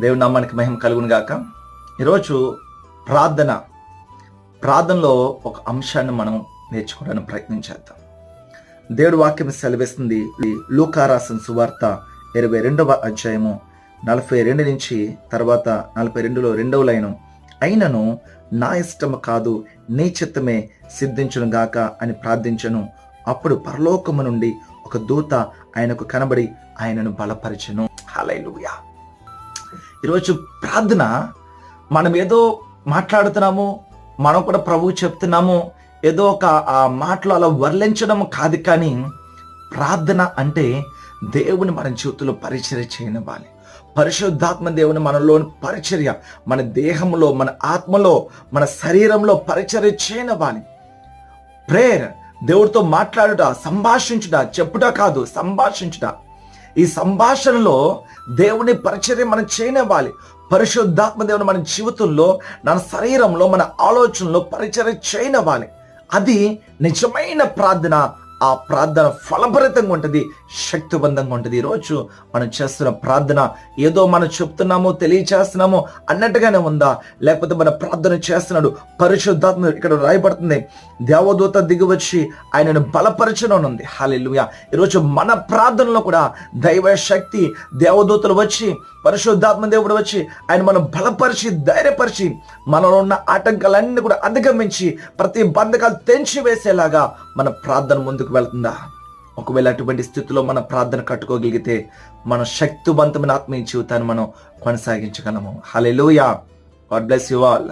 దేవుని నామానికి మహిమ కలుగును గాక. ఈరోజు ప్రార్థనలో ఒక అంశాన్ని మనం నేర్చుకోవడానికి ప్రయత్నం చేద్దాం. దేవుడి వాక్యం సెలవిస్తుంది. లూకా రాసిన సువార్త 22వ అధ్యాయము 42 నుంచి తర్వాత 42లో 2వ లైను, అయినను నా ఇష్టము కాదు నీ చిత్తమే సిద్ధించును గాక అని ప్రార్థించను. అప్పుడు పరలోకము నుండి ఒక దూత ఆయనకు కనబడి ఆయనను బలపరిచెను. హల్లెలూయా. ఈరోజు ప్రార్థన మనం ఏదో మాట్లాడుతున్నాము, మనం కూడా ప్రభువు చెప్తున్నాము, ఏదో ఒక ఆ మాటలు అలా వర్లించడం కాదు. కానీ ప్రార్థన అంటే దేవుని మన జీవితంలో పరిచర్య చేయనివ్వాలి. పరిశుద్ధాత్మ దేవుని మనలోని పరిచర్య, మన దేహంలో, మన ఆత్మలో, మన శరీరంలో పరిచర్య చేయనివ్వాలి. ప్రేయర్, దేవుడితో మాట్లాడుట, సంభాషించుట, చెప్పుట కాదు, సంభాషించుట. ఈ సంభాషణలో దేవుని పరిచర్య మనం చేయనివ్వాలి. పరిశుద్ధాత్మ దేవుని మన జీవితంలో, మన శరీరంలో, మన ఆలోచనలో పరిచర్య చేయనివ్వాలి. అది నిజమైన ప్రార్థన. ఆ ప్రార్థన ఫలభరితంగా ఉంటుంది, శక్తివంతంగా ఉంటుంది. ఈరోజు మనం చేస్తున్న ప్రార్థన ఏదో మనం చెప్తున్నామో తెలియచేస్తున్నామో అన్నట్టుగానే ఉందా, లేకపోతే మన ప్రార్థన చేస్తున్నాడు పరిశుద్ధాత్మ, ఇక్కడ రాయబడుతుంది దేవదూత దిగి వచ్చి ఆయనను బలపరచనుంది. హల్లెలూయా. ఈరోజు మన ప్రార్థనలో కూడా దైవ శక్తి, దేవదూతలు వచ్చి, పరిశుద్ధాత్మ దేవుడు వచ్చి ఆయన మనం బలపరిచి, ధైర్యపరిచి, మనలో ఉన్న ఆటంకాలన్నీ కూడా అధిగమించి ప్రతి బంధకాలు తెంచి వేసేలాగా మన ప్రార్థన ముందుకు వెళ్తుందా? ఒకవేళ అటువంటి స్థితిలో మన ప్రార్థన కట్టుకోగలిగితే మన శక్తివంతమైన ఆత్మీయ జీవితాన్ని మనం కొనసాగించగలము. Hallelujah. God bless you all.